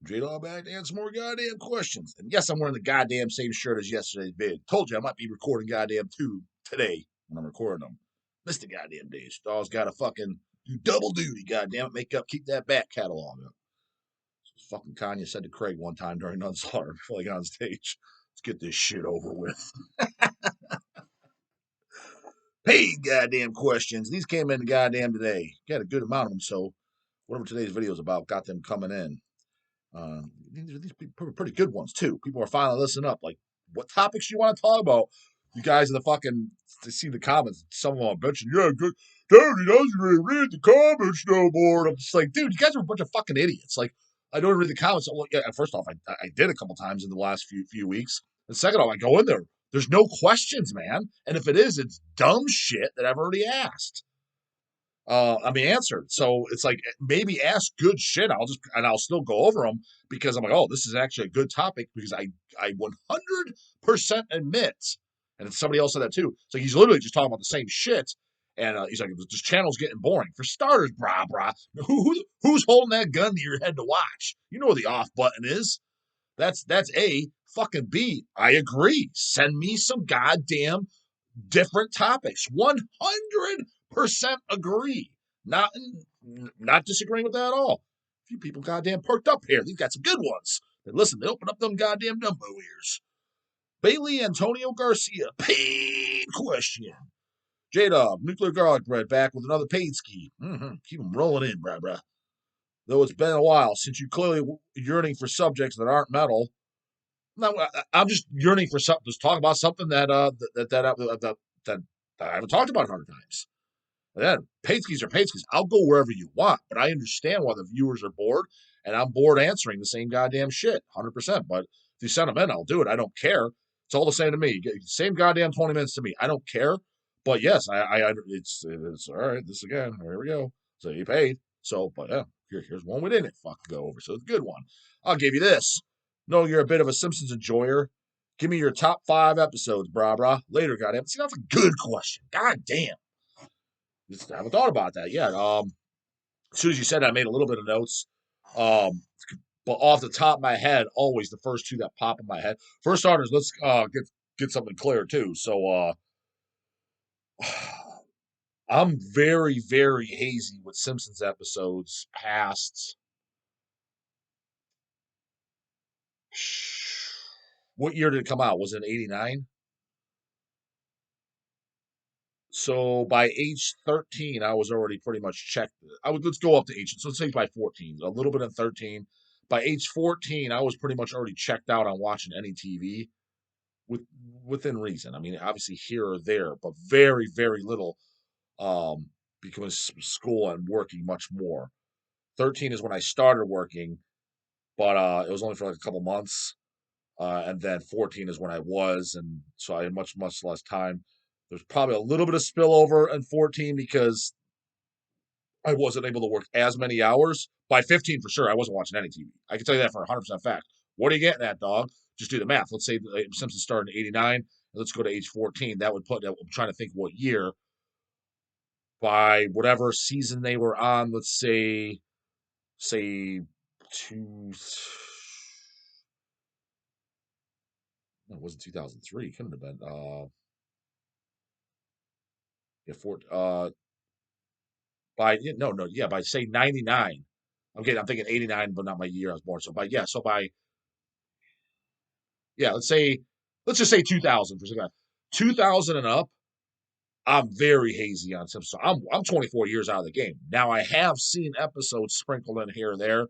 J-Law back to answer more goddamn questions. And yes, I'm wearing the goddamn same shirt as yesterday's vid. Told you I might be recording goddamn two today when I'm recording them. Missed the goddamn days. Dawg's got to fucking do double duty, goddamn it. Make up, keep that back catalog up. So fucking Kanye said to Craig one time during Unslaughter before he got on stage, let's get this shit over with. Paid goddamn questions. These came in goddamn today. Got a good amount of them, so whatever today's video is about got them coming in. These are pretty good ones too. People are finally listening up. Like, what topics you want to talk about? You guys in the fucking to see the comments. Some of them are bitching. Yeah, good. Dude, he doesn't really read the comments no more. And I'm just like, dude, you guys are a bunch of fucking idiots. Like, I don't read the comments. Well, yeah, first off, I did a couple times in the last few weeks. And second off, I go in there. There's no questions, man. And if it is, it's dumb shit that I've already asked. Answered. So it's like maybe ask good shit. I'll still go over them because I'm like, oh, this is actually a good topic because I 100% admit, and somebody else said that too. So he's literally just talking about the same shit, and he's like, this channel's getting boring. For starters, brah. Who's holding that gun to your head to watch? You know where the off button is. That's A. Fucking B. I agree. Send me some goddamn different topics. 100% agree. Not disagreeing with that at all. A few people goddamn perked up here. They've got some good ones. And listen, they open up them goddamn Dumbo ears. Bailey Antonio Garcia, paid question. J-Dog, Nuclear Garlic Bread, back with another paid ski. Keep them rolling in, bruh. Though it's been a while since you clearly yearning for subjects that aren't metal. No, I'm just yearning for something. Just talk about something that I haven't talked about 100 times. And then paid skis are paid skis. I'll go wherever you want, but I understand why the viewers are bored, and I'm bored answering the same goddamn shit, 100%. But if you send them in, I'll do it. I don't care. It's all the same to me. Same goddamn 20 minutes to me. I don't care. But yes, it's all right. This again. Here we go. So you paid. So, but yeah, here's one we didn't fucking go over. So it's a good one. I'll give you this. No, you're a bit of a Simpsons enjoyer. Give me your top 5 episodes, brah. Later, goddamn. See, that's a good question. God damn. Just haven't thought about that yet. As soon as you said that, I made a little bit of notes. But off the top of my head, always the first 2 that pop in my head. For starters, let's get something clear too. So I'm very, very hazy with Simpsons episodes past. What year did it come out? Was it 89? So by age 13, I was already pretty much checked. Let's go up to age. So let's say by 14, a little bit in 13. By age 14, I was pretty much already checked out on watching any TV within reason. I mean, obviously here or there, but very, very little because school and working much more. 13 is when I started working, but it was only for like a couple months. And then 14 is when I was, and so I had much less time. There's probably a little bit of spillover in 14 because I wasn't able to work as many hours. By 15, for sure, I wasn't watching any TV. I can tell you that for 100% fact. What are you getting at, dog? Just do the math. Let's say Simpsons started in 89. Let's go to age 14. That would I'm trying to think what year. By whatever season they were on, let's say two. No, it wasn't 2003. Couldn't have been. By say 99. I'm thinking 89, but not my year I was born. Let's just say 2000 for second. 2000 and up, I'm very hazy on Simpsons. I'm 24 years out of the game. Now I have seen episodes sprinkled in here or there.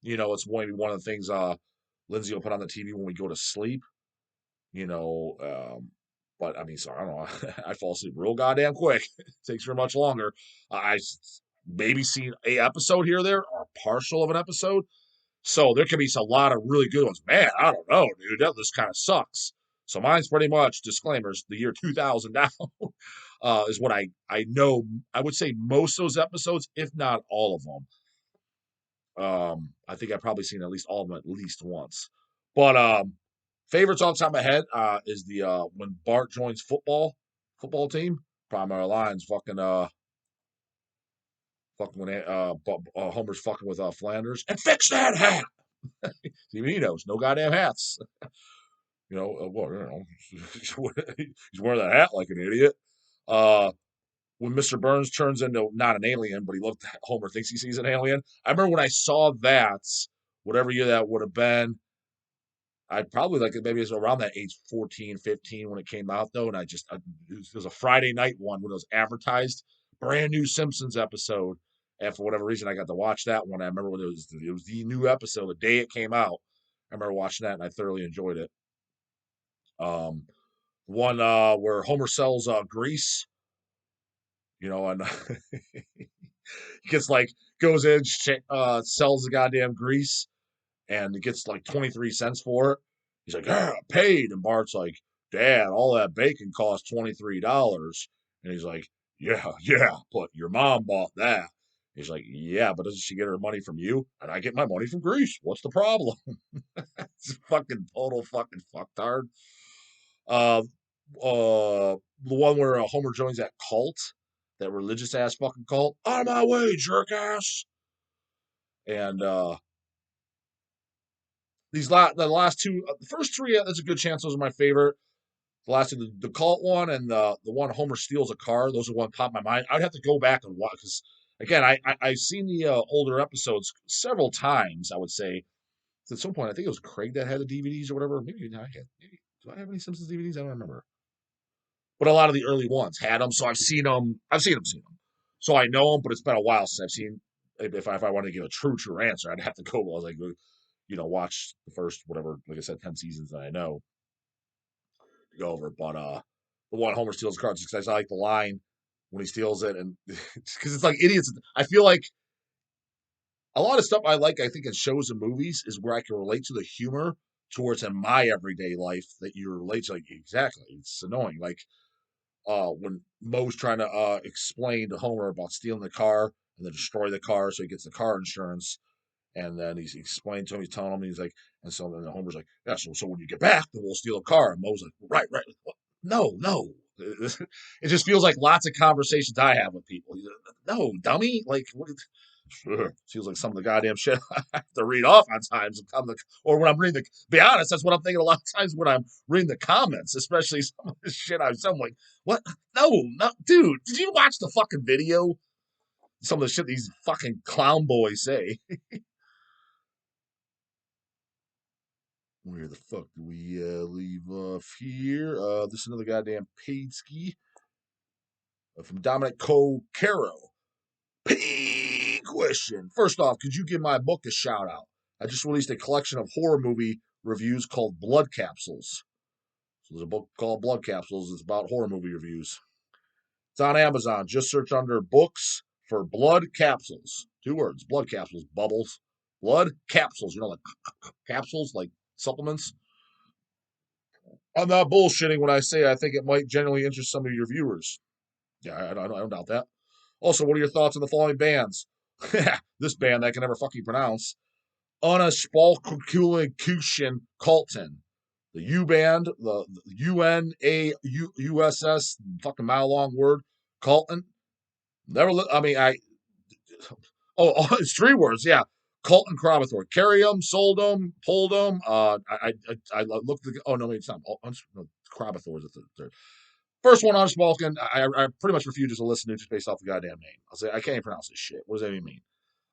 You know, it's maybe one of the things Lindsay will put on the TV when we go to sleep. You know, but I mean, sorry, I don't know. I fall asleep real goddamn quick. It takes her much longer. I maybe seen a episode here or there, or partial of an episode. So there can be a lot of really good ones. Man, I don't know, dude. That list kind of sucks. So mine's pretty much disclaimers. The year 2000 now is what I know. I would say most of those episodes, if not all of them. I think I've probably seen at least all of them at least once. But favorites off the top of my head is the when Bart joins football team. Primary lines fucking when Homer's fucking with Flanders and fix that hat. Even he knows, no goddamn hats. He's wearing that hat like an idiot. When Mr. Burns turns into not an alien, but Homer thinks he sees an alien. I remember when I saw that, whatever year that would have been, I probably like it, maybe it was around that age 14, 15 when it came out though. And it was a Friday night one when it was advertised, brand new Simpsons episode. And for whatever reason, I got to watch that one. I remember when it was the new episode, the day it came out. I remember watching that and I thoroughly enjoyed it. Um, one where Homer sells grease, and he gets goes in, sells the goddamn grease, and it gets like 23 cents for it. He's like, yeah, paid. And Bart's like, Dad, all that bacon cost $23. And he's like, yeah, but your mom bought that. He's like, yeah, but doesn't she get her money from you? And I get my money from Grease. What's the problem? It's fucking total fucking fucktard. Uh, the one where Homer joins that cult, that religious ass fucking cult. On my way, jerk ass. And the last two, the first three, there's a good chance those are my favorite. The last two, the cult one and the one Homer steals a car, those are one top of my mind. I'd have to go back and watch because again, I've seen the older episodes several times. I would say at some point, I think it was Craig that had the DVDs or whatever. Maybe I had. Do I have any Simpsons DVDs? I don't remember. But a lot of the early ones had them, so I've seen them. Seen them. So I know them, but it's been a while since I've seen. If I wanted to give a true answer, I'd have to go. I was like, watch the first whatever, like I said, 10 seasons that I know to go over. But the one Homer steals the car because I like the line when he steals it, and because it's like idiots. I feel like a lot of stuff I like. I think in shows and movies is where I can relate to the humor towards in my everyday life that you relate to. Like exactly, it's annoying. Like when Moe's trying to explain to Homer about stealing the car and then destroy the car so he gets the car insurance. And then he's explaining to him, he's telling him, he's like, and so then Homer's like, yeah, so when you get back, then we'll steal a car. And Moe's like, right. No. It just feels like lots of conversations I have with people. No, dummy. Like, what? Feels like some of the goddamn shit I have to read off on times. Or when I'm reading be honest, that's what I'm thinking a lot of times when I'm reading the comments, especially some of the shit I'm like, what? No, dude, did you watch the fucking video? Some of the shit these fucking clown boys say. Where the fuck do we leave off here? This is another goddamn paid ski from Dominic Caro. Paid question. First off, could you give my book a shout out? I just released a collection of horror movie reviews called Blood Capsules. So there's a book called Blood Capsules. It's about horror movie reviews. It's on Amazon. Just search under books for Blood Capsules. 2 words. Blood Capsules. Bubbles. Blood Capsules. Like capsules, like supplements. I'm not bullshitting when I say I think it might genuinely interest some of your viewers. Yeah, I don't doubt that. Also, what are your thoughts on the following bands? This band I can never fucking pronounce. Unaspalkulikushin Colton. The U band, the UNAUSS, fucking mile long word. Colton. Never, it's 3 words, yeah. Colton Cromathor. Carry them, sold them, pulled them. I looked at no, maybe it's not. Cromathor is the third. First one on Balkan, I pretty much refuse to listen to just based off the goddamn name. I'll say, I can't even pronounce this shit. What does that even mean?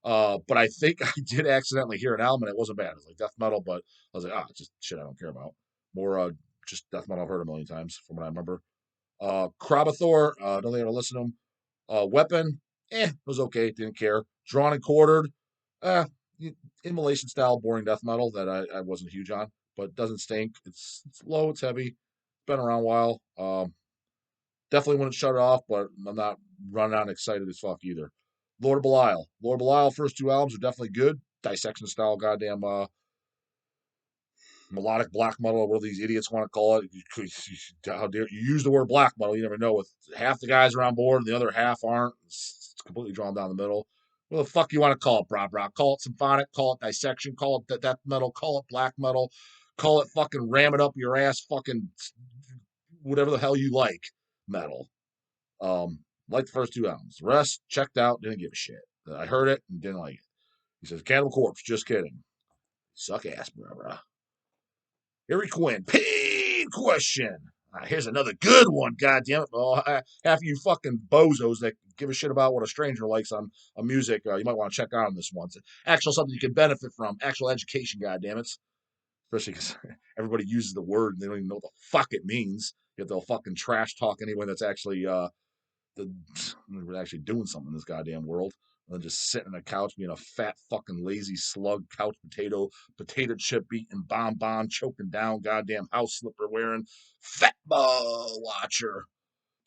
But I think I did accidentally hear an album and it wasn't bad. It was like death metal, but I was like, just shit I don't care about. More just death metal I've heard a million times from what I remember. Cromathor, don't think I ever listen to them. Weapon, it was okay, didn't care. Drawn and Quartered, immolation style boring death metal that I wasn't huge on, but doesn't stink. It's low, it's heavy, been around a while. Definitely wouldn't shut it off, but I'm not running out excited as fuck either. Lord of Belial. Lord of Belial, first 2 albums are definitely good. Dissection style, goddamn melodic black metal, or what these idiots want to call it. How dare you use the word black metal? You never know. With half the guys are on board and the other half aren't. It's completely drawn down the middle. What the fuck you want to call it, brah? Call it symphonic, call it dissection, call it death metal, call it black metal, call it fucking ram it up your ass, fucking whatever the hell you like metal. Like the first 2 albums. The rest, checked out, didn't give a shit. I heard it and didn't like it. He says, Cannibal Corpse, just kidding. Suck ass, brother. Harry Quinn, paid question. Here's another good one, goddamn it. Well, half of you fucking bozos that give a shit about what a stranger likes on music, you might want to check out on this one. It's actual something you can benefit from, actual education, goddamn it. Especially because everybody uses the word and they don't even know what the fuck it means. Yet they'll fucking trash talk anyone that's actually we're actually doing something in this goddamn world. And just sitting on a couch being a fat fucking lazy slug couch potato chip eating bonbon choking down goddamn house slipper wearing fat ball watcher.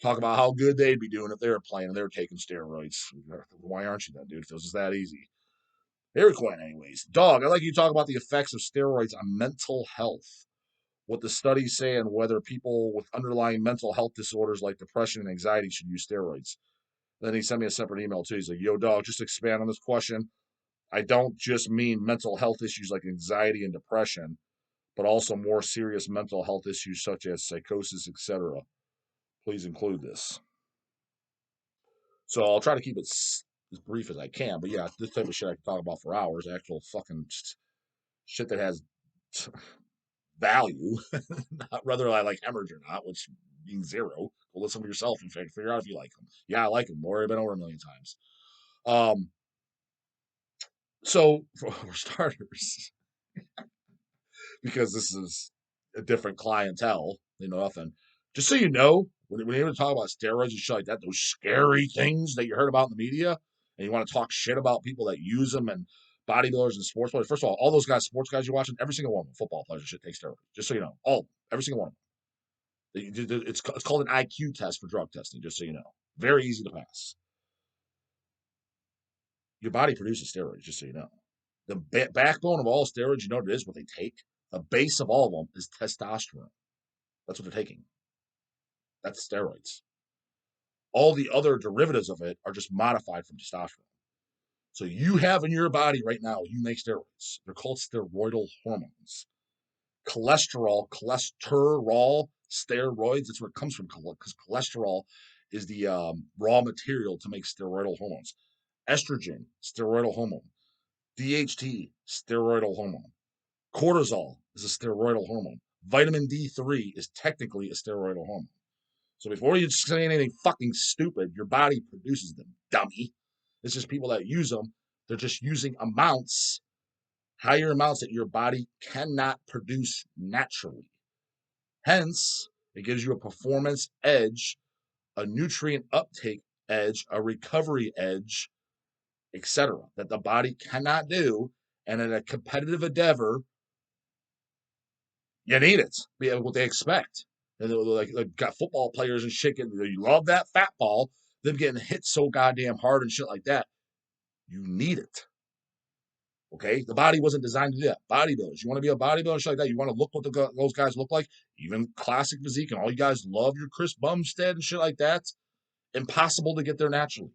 Talk about how good they'd be doing if they were playing and they were taking steroids. Why aren't you then, dude? If it was just that easy. Very Quinn, anyways. Dog, I'd like you to talk about the effects of steroids on mental health. What the studies say and whether people with underlying mental health disorders like depression and anxiety should use steroids. Then he sent me a separate email too. He's like, yo, dog, just expand on this question. I don't just mean mental health issues like anxiety and depression, but also more serious mental health issues such as psychosis, etc. Please include this. So I'll try to keep it as brief as I can. But yeah, this type of shit I can talk about for hours. Actual fucking shit that has value, not whether I like hemorrhage or not, which means zero. Go listen to yourself and figure out if you like them. Yeah, I like them. More. I've been over a million times. So for starters, because this is a different clientele, nothing. Just so you know, when you talk about steroids and shit like that, those scary things that you heard about in the media, and you want to talk shit about people that use them and bodybuilders and sports players. First of all those guys, sports guys you're watching, every single one of them, football players and shit, take steroids. Just so you know, every single one of them. It's called an IQ test for drug testing. Just so you know, very easy to pass. Your body produces steroids. Just so you know. The backbone of all steroids, you know what it is, what they take? The base of all of them is testosterone. That's what they're taking. That's steroids. All the other derivatives of it are just modified from testosterone. So you have in your body right now, you make steroids. They're called steroidal hormones. Cholesterol, steroids, that's where it comes from, because cholesterol is the raw material to make steroidal hormones. Estrogen, steroidal hormone. DHT, steroidal hormone. Cortisol is a steroidal hormone. Vitamin D3 is technically a steroidal hormone. So before you say anything fucking stupid, your body produces them, dummy. It's just people that use them, they're just using amounts, higher amounts that your body cannot produce naturally. Hence, it gives you a performance edge, a nutrient uptake edge, a recovery edge, etc., that the body cannot do. And in a competitive endeavor, you need it. Be what they expect. And they're like got football players and shit. You love that fat ball, them getting hit so goddamn hard and shit like that. You need it. Okay, the body wasn't designed to do that. Bodybuilders, you want to be a bodybuilder, shit like that. You want to look what those guys look like, even classic physique, and all you guys love your Chris Bumstead and shit like that. Impossible to get there naturally.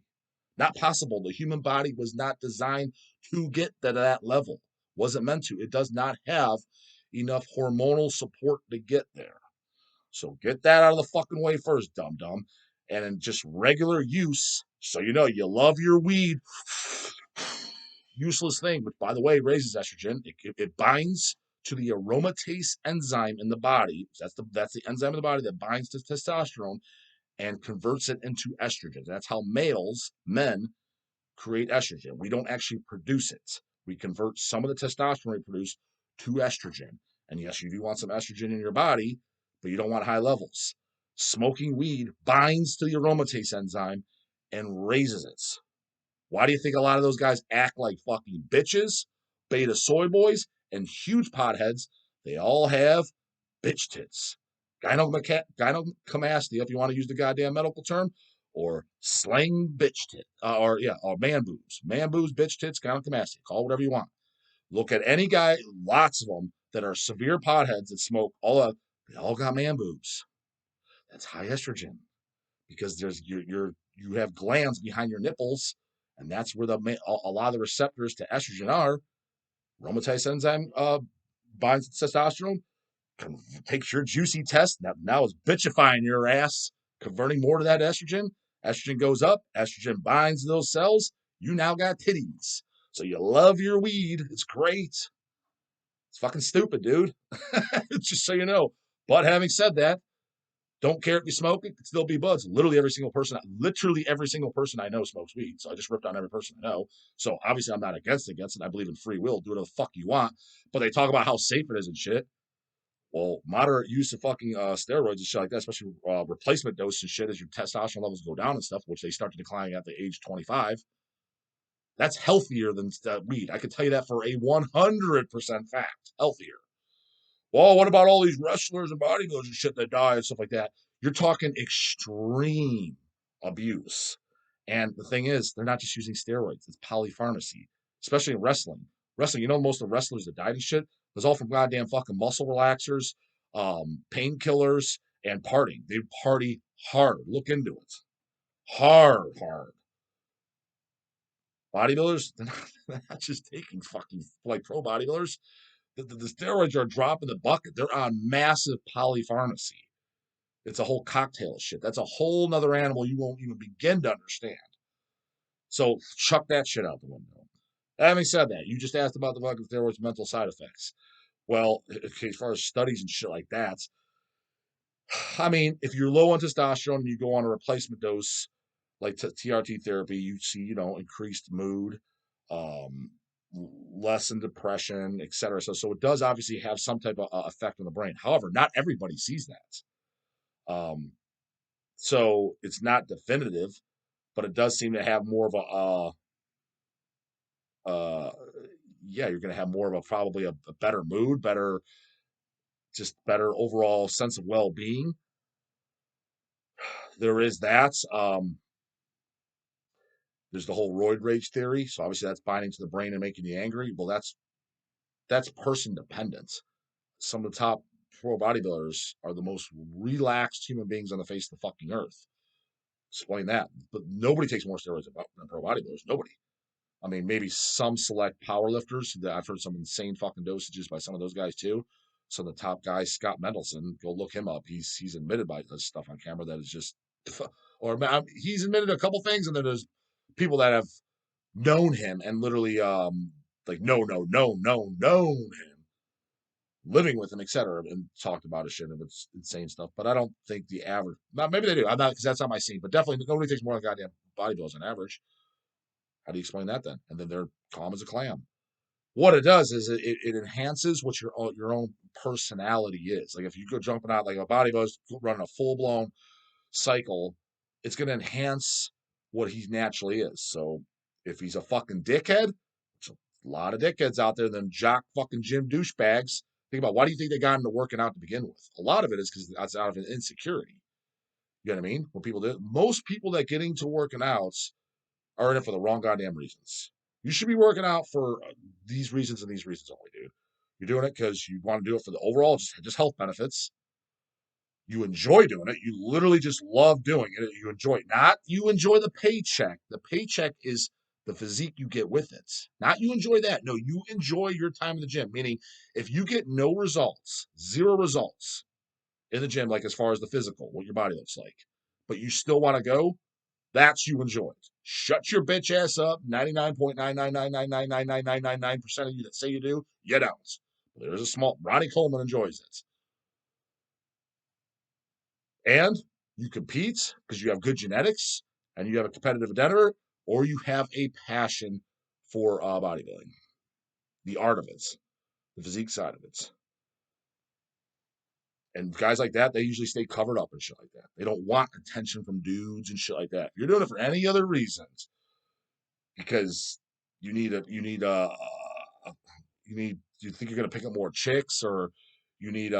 Not possible. The human body was not designed to get to that level. Wasn't meant to. It does not have enough hormonal support to get there. So get that out of the fucking way first, dum-dum. And in just regular use, so you know, you love your weed. Useless thing, which by the way raises estrogen. It binds to the aromatase enzyme in the body. That's the enzyme in the body that binds to testosterone and converts it into estrogen. That's how men, create estrogen. We don't actually produce it. We convert some of the testosterone we produce to estrogen. And yes, you do want some estrogen in your body, but you don't want high levels. Smoking weed binds to the aromatase enzyme and raises it. Why do you think a lot of those guys act like fucking bitches, beta soy boys, and huge potheads? They all have bitch tits. Gynecomastia, if you want to use the goddamn medical term, or slang bitch tit, or man boobs. Man boobs, bitch tits, gynecomastia. Call it whatever you want. Look at any guy, lots of them, that are severe potheads that smoke, they all got man boobs. That's high estrogen. Because you have glands behind your nipples, and that's where a lot of the receptors to estrogen are. Aromatase enzyme binds to testosterone, takes your juicy test. Now it's bitchifying your ass, converting more to that estrogen. Estrogen goes up, estrogen binds those cells. You now got titties. So you love your weed. It's great. It's fucking stupid, dude. Just so you know. But having said that, don't care if you smoke it, could still be buds. Literally every single person I know smokes weed. So I just ripped on every person I know. So obviously I'm not against it. I believe in free will. Do whatever the fuck you want. But they talk about how safe it is and shit. Well, moderate use of fucking steroids and shit like that, especially replacement dose and shit as your testosterone levels go down and stuff, which they start to decline at the age 25. That's healthier than weed. I can tell you that for a 100% fact. Healthier. Well, what about all these wrestlers and bodybuilders and shit that die and stuff like that? You're talking extreme abuse. And the thing is, they're not just using steroids, it's polypharmacy, especially in wrestling. Wrestling, you know, most of the wrestlers that died and shit was all from goddamn fucking muscle relaxers, painkillers, and partying. They party hard. Look into it. Hard. Bodybuilders, they're not just taking fucking like pro bodybuilders. The steroids are a drop in the bucket. They're on massive polypharmacy. It's a whole cocktail of shit. That's a whole nother animal you won't even begin to understand. So chuck that shit out the window. Having said that, you just asked about the fucking steroids' mental side effects. Well, okay, as far as studies and shit like that, I mean, if you're low on testosterone and you go on a replacement dose like TRT therapy, you see, you know, increased mood, um, less in depression, etc. So it does obviously have some type of effect on the brain. However, not everybody sees that. So it's not definitive, but it does seem to have more of a yeah, you're going to have more of a probably a better mood, better overall sense of well-being. There is that. There's the whole roid rage theory. So obviously that's binding to the brain and making you angry. Well, that's person dependent. Some of the top pro bodybuilders are the most relaxed human beings on the face of the fucking earth. Explain that. But nobody takes more steroids than pro bodybuilders. Nobody. I mean, maybe some select power lifters. That I've heard some insane fucking dosages by some of those guys too. Some of the top guys, Scott Mendelson, go look him up. He's admitted by this stuff on camera that is just, or he's admitted a couple things, and then there's people that have known him and literally like known him, living with him, etc., and talked about his shit and it's insane stuff. But I don't think the average, maybe they do. I'm not, because that's not my scene. But definitely nobody takes more than goddamn bodybuilders on average. How do you explain that then? And then they're calm as a clam. What it does is it enhances what your own personality is. Like if you go jumping out like a bodybuilder running a full blown cycle, it's going to enhance what he naturally is. So if he's a fucking dickhead, there's a lot of dickheads out there, then jock fucking gym douchebags. Think about, why do you think they got into working out to begin with? A lot of it is because that's out of an insecurity. You know what I mean? What people do. Most people that get into working out are in it for the wrong goddamn reasons. You should be working out for these reasons and these reasons only, dude. You're doing it because you want to do it for the overall just health benefits. You enjoy doing it. You literally just love doing it. You enjoy it. Not you enjoy the paycheck. The paycheck is the physique you get with it. Not you enjoy that. No, you enjoy your time in the gym. Meaning, if you get no results, zero results in the gym, like as far as the physical, what your body looks like, but you still want to go, that's you enjoy it. Shut your bitch ass up. 99.999999999% of you that say you do, you don't. But there's a small, Ronnie Coleman enjoys it. And you compete because you have good genetics and you have a competitive endeavor, or you have a passion for bodybuilding, the art of it, the physique side of it. And guys like that, they usually stay covered up and shit like that. They don't want attention from dudes and shit like that. If you're doing it for any other reasons, because you think you're gonna pick up more chicks, or you need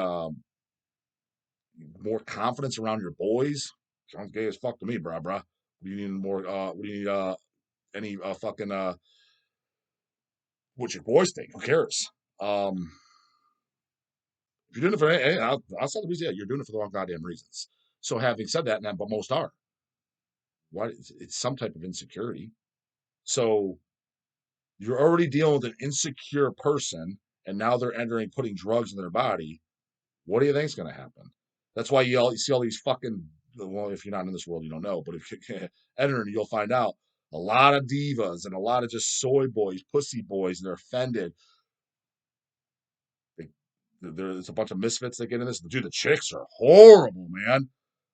more confidence around your boys. Sounds gay as fuck to me, bruh. You need more. What do you need? Any fucking what your boys think? Who cares? If you're doing it for outside the reason, yeah, you're doing it for the wrong goddamn reasons. So having said that, but most are. Why? It's some type of insecurity. So you're already dealing with an insecure person, and now they're putting drugs in their body. What do you think is going to happen? That's why you see all these fucking, well, if you're not in this world, you don't know, but if you're entering, you'll find out a lot of divas and a lot of just soy boys, pussy boys, and they're offended. There's a bunch of misfits that get in this. Dude, the chicks are horrible, man.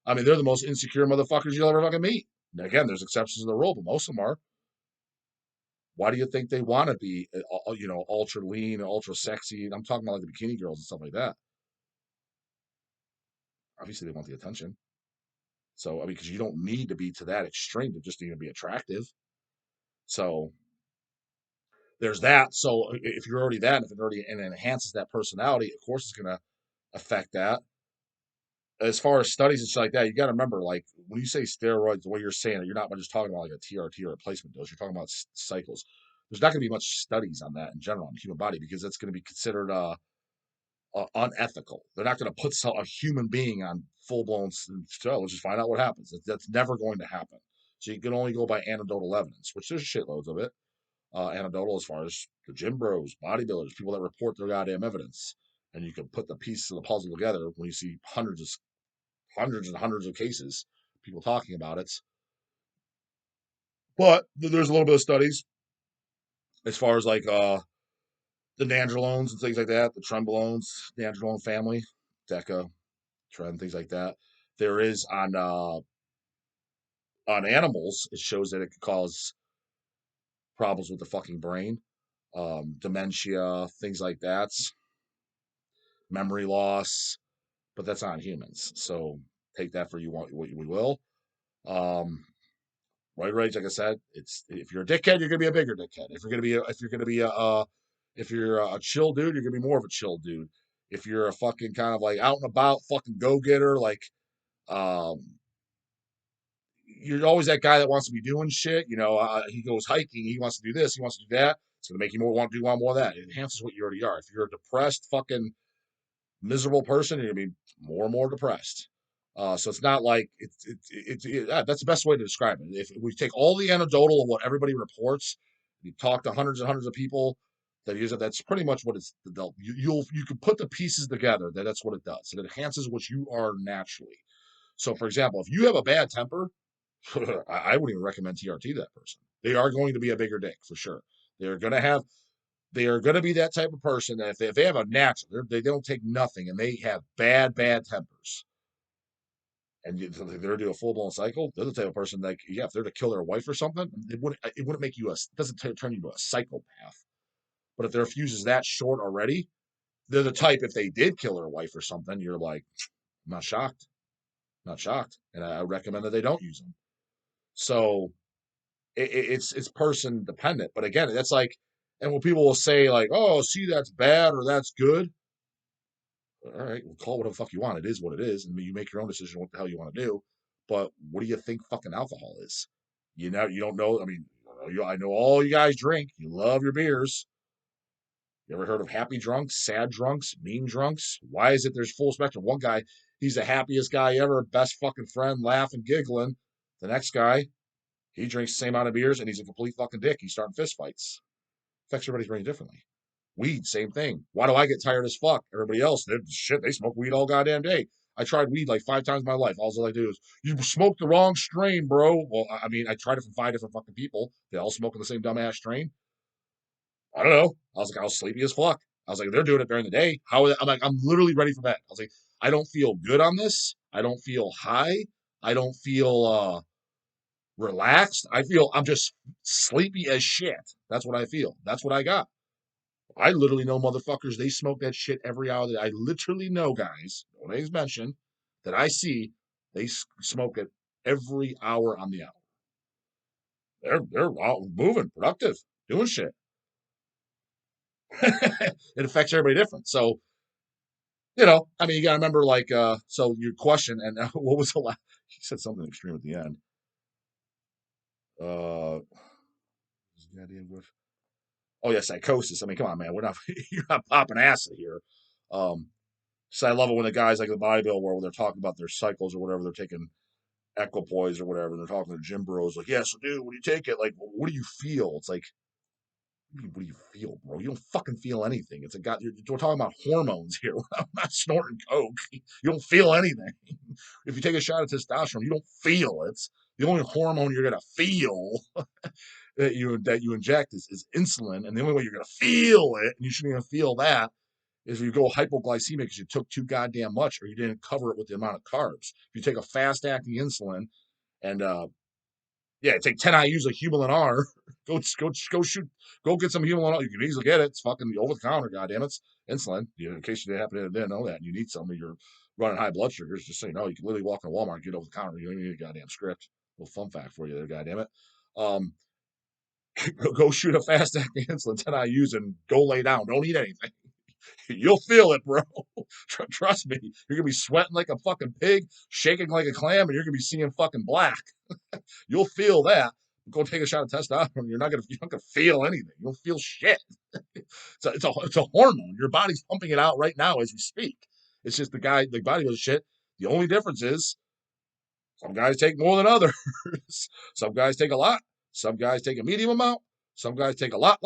I mean, they're the most insecure motherfuckers you'll ever fucking meet. And again, there's exceptions to the rule, but most of them are. Why do you think they want to be, ultra lean, ultra sexy? I'm talking about like the bikini girls and stuff like that. Obviously, they want the attention. So, I mean, because you don't need to be to that extreme to just even be attractive. So, there's that. So, if you're already that, if it already enhances that personality, of course, it's going to affect that. As far as studies and shit like that, you got to remember, like when you say steroids, the way you're saying it, you're not just talking about like a TRT or replacement dose. You're talking about cycles. There's not going to be much studies on that in general on the human body because that's going to be considered unethical. They're not going to put a human being on full blown. Let's just find out what happens. That's never going to happen. So you can only go by anecdotal evidence, which there's shitloads of it. Anecdotal as far as the gym bros, bodybuilders, people that report their goddamn evidence, and you can put the pieces of the puzzle together when you see hundreds and hundreds of cases, people talking about it. But there's a little bit of studies as far as like the nandrolones and things like that, the trembolones, nandrolone family, DECA, trend, things like that. There is on animals, it shows that it could cause problems with the fucking brain, dementia, things like that, memory loss, but that's not humans. So take that for what you will. Um, Right rage, like I said, it's if you're a dickhead, you're gonna be a bigger dickhead. If you're a chill dude, you're gonna be more of a chill dude. If you're a fucking kind of like out and about fucking go getter, like um, you're always that guy that wants to be doing shit. He goes hiking, he wants to do this, he wants to do that. It's gonna make you want more of that. It enhances what you already are. If you're a depressed fucking miserable person, you're gonna be more and more depressed. So it's not like that's the best way to describe it. If we take all the anecdotal of what everybody reports, you talk to hundreds and hundreds of people that use it. That's pretty much what it's. You can put the pieces together. That's what it does. It enhances what you are naturally. So, for example, if you have a bad temper, I wouldn't even recommend TRT to that person. They are going to be a bigger dick for sure. They're going to have they are going to be that type of person that if they have a natural, they don't take nothing and they have bad tempers. And they're going to do a full blown cycle. They're the type of person like, yeah, if they're to kill their wife or something, it wouldn't make you doesn't turn you into a psychopath. But if their fuse is that short already, they're the type if they did kill their wife or something, you're like, I'm not shocked, and I recommend that they don't use them. So it's person dependent. But again, that's like, and when people will say like, oh, see, that's bad or that's good. All right, well, call it whatever the fuck you want. It is what it is, and you make your own decision what the hell you want to do. But what do you think fucking alcohol is? You don't know. I mean, I know all you guys drink. You love your beers. You ever heard of happy drunks, sad drunks, mean drunks? Why is it there's full spectrum? One guy, he's the happiest guy ever, best fucking friend, laughing, giggling. The next guy, he drinks the same amount of beers and he's a complete fucking dick. He's starting fist fights. Affects everybody's brain differently. Weed, same thing. Why do I get tired as fuck? Everybody else, they smoke weed all goddamn day. I tried weed like 5 times in my life. All I do is, you smoked the wrong strain, bro. Well, I mean, I tried it from 5 different fucking people. They all smoking the same dumbass strain. I don't know. I was sleepy as fuck. I was like, they're doing it during the day. I'm like, I'm literally ready for bed. I was like, I don't feel good on this. I don't feel high. I don't feel relaxed. I'm just sleepy as shit. That's what I feel. That's what I got. I literally know motherfuckers, they smoke that shit every hour. I literally know guys, no names mentioned, that I see, they smoke it every hour on the hour. They're all moving, productive, doing shit. It affects everybody different. So, I mean, you got to remember, like, so your question, and what was the last? He said something extreme at the end. Uh, oh yeah, psychosis. I mean, come on, man, we're not you're not popping acid here. So I love it when the guys like the bodybuilder where they're talking about their cycles or whatever, they're taking equipoise or whatever, and they're talking to gym bros like, yeah, so dude, when you take it, like, what do you feel? It's like, what do you feel, bro? You don't fucking feel anything. It's a god. We're talking about hormones here. I'm not snorting coke. You don't feel anything. If you take a shot of testosterone, you don't feel it. The only hormone you're gonna feel that you inject is insulin, and the only way you're gonna feel it, and you shouldn't even feel that, is if you go hypoglycemic because you took too goddamn much or you didn't cover it with the amount of carbs. If you take a fast acting insulin and yeah, take 10 IUs of Humulin R. Go shoot. Go get some Humulin R. You can easily get it. It's fucking over the counter. Goddamn, it's insulin. In case you didn't know that, and you need something. You're running high blood sugars. Just so you know, you can literally walk in Walmart and get over the counter. You don't even need a goddamn script. A little fun fact for you there. Goddamn it. Um, go shoot a fast acting insulin 10 IUs and go lay down. Don't eat anything. You'll feel it, bro. Trust me. You're gonna be sweating like a fucking pig, shaking like a clam, and you're gonna be seeing fucking black. You'll feel that. Go take a shot of testosterone. You're not gonna feel anything. You don't feel shit. It's a hormone. Your body's pumping it out right now as we speak. It's just the body goes shit. The only difference is some guys take more than others. Some guys take a lot. Some guys take a medium amount. Some guys take a lot.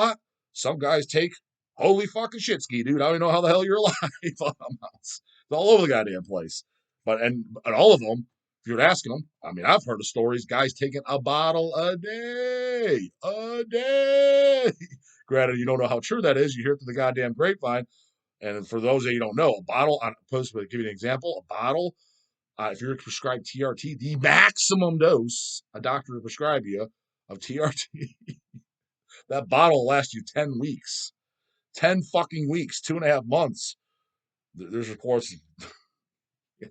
Some guys take holy fucking shit ski, dude. I don't even know how the hell you're alive on amounts. It's all over the goddamn place. But and all of them, if you're asking them, I mean, I've heard of stories, guys taking a bottle a day. Granted, you don't know how true that is. You hear it through the goddamn grapevine. And for those of you who don't know, a bottle, I'm supposed to give you an example, a bottle, if you're prescribed TRT, the maximum dose a doctor will prescribe you of TRT, that bottle will last you 10 weeks. 10 fucking weeks, 2.5 months. There's reports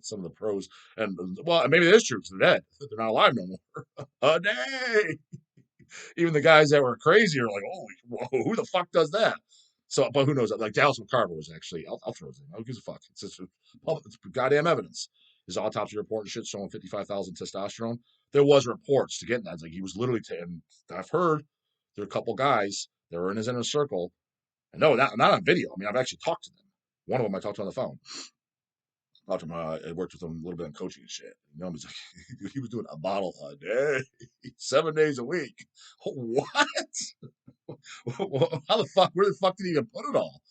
some of the pros, and well, maybe it is true because they're dead. They're not alive no more. A day. Even the guys that were crazy are like, holy, whoa, who the fuck does that? So, but who knows? Like Dallas McCarver was actually, I'll throw his name. Who gives a fuck? It's goddamn evidence. His autopsy report and shit showing 55,000 testosterone. There was reports to get that. It's like he was literally, and I've heard there are a couple guys that were in his inner circle. And no, not on video. I mean, I've actually talked to them. One of them I talked to on the phone. Talked to him. I worked with him a little bit on coaching and shit. You know, he's like, he was doing a bottle a day, 7 days a week. What? How the fuck? Where the fuck did he even put it all?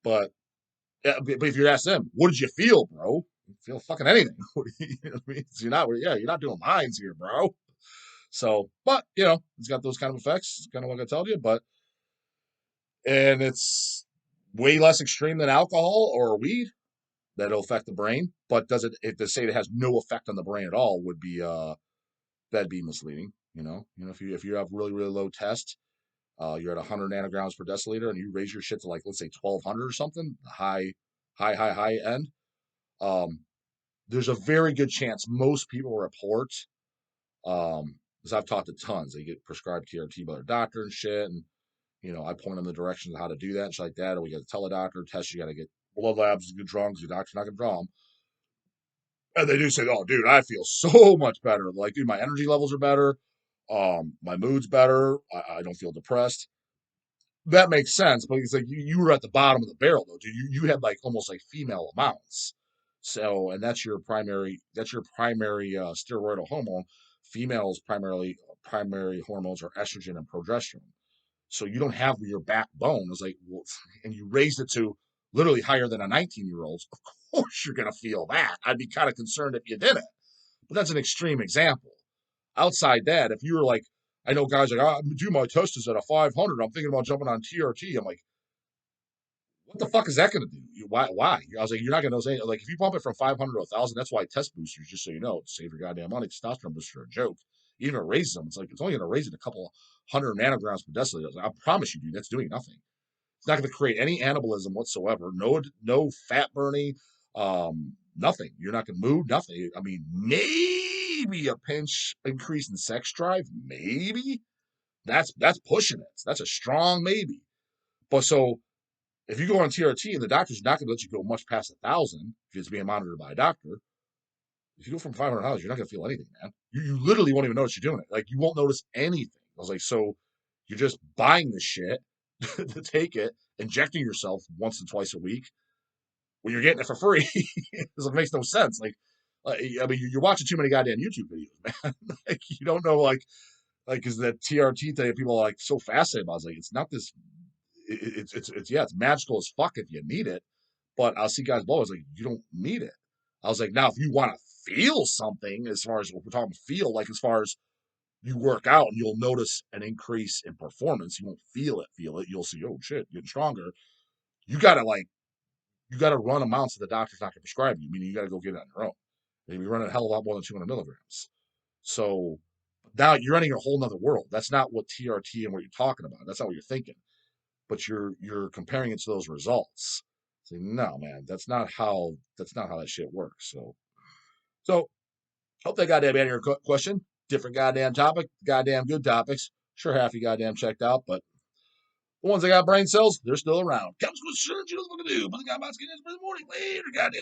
But yeah, but if you ask them, what did you feel, bro? You feel fucking anything. You know what I mean? So you're not doing lines here, bro. So, but you know, it's got those kind of effects. It's kind of like I told you, and it's way less extreme than alcohol or weed that'll affect the brain. But does it? If they say it has no effect on the brain at all, would be that'd be misleading. If you have really really low test, you're at 100 nanograms per deciliter, and you raise your shit to like let's say 1,200 or something, high end. There's a very good chance most people report. Because I've talked to tons, they get prescribed TRT by their doctor and shit, and I point them in the directions of how to do that and shit like that. Or we got to tell a doctor, test, you got to get blood labs to get drawn because your doctor's not going to draw them. And they do say, oh, dude, I feel so much better. Like, dude, my energy levels are better. My mood's better. I don't feel depressed. That makes sense, but it's like you were at the bottom of the barrel, though, dude. You had like almost like female amounts. So, and that's your primary steroidal hormone. Females primary hormones are estrogen and progesterone. So you don't have your backbone. It's like, well, and you raised it to literally higher than a 19-year-old's. Of course you're going to feel that. I'd be kind of concerned if you didn't. But that's an extreme example. Outside that, if you were like, I know guys like, my test is at a 500. I'm thinking about jumping on TRT. I'm like, what the fuck is that going to do? Why? I was like, you're not going to know anything. Like, if you bump it from 500 to 1,000, that's why test boosters, just so you know, save your goddamn money. Testosterone boosters are a joke. Even if it raises them, it's like, it's only going to raise it a couple hundred nanograms per deciliter. Like, I promise you, dude, that's doing nothing. It's not going to create any anabolism whatsoever. No fat burning, nothing. You're not going to move, nothing. I mean, maybe a pinch increase in sex drive, maybe. That's pushing it. That's a strong maybe. But so if you go on TRT and the doctor's not going to let you go much past 1,000 if it's being monitored by a doctor, if you go from 500 you're not going to feel anything, man. You literally won't even notice you're doing it. Like, you won't notice anything. I was like, so you're just buying this shit to take it, injecting yourself once and twice a week when you're getting it for free. It makes no sense. Like, I mean, you're watching too many goddamn YouTube videos, man. Like, you don't know, like, is that TRT thing people are like so fascinated about? I was like, it's not this. It's magical as fuck if you need it, but I'll see guys blow. I was like, you don't need it. I was like, now if you want to feel something, as far as what we're talking feel, like as far as you work out and you'll notice an increase in performance, you won't feel it. You'll see, oh shit, getting stronger. You gotta like you got to run amounts that the doctor's not going to prescribe you, meaning you got to go get it on your own. And you're running a hell of a lot more than 200 milligrams. So now you're running a whole nother world. That's not what TRT and what you're talking about. That's not what you're thinking. But you're comparing it to those results. So no, man, that's not how that shit works. So hope that goddamn answered your question. Different goddamn topic, goddamn good topics. Sure, half you goddamn checked out, but the ones that got brain cells, they're still around. Comes with insurance, you know what to do. But the guy about skin in the morning. Later, goddamn.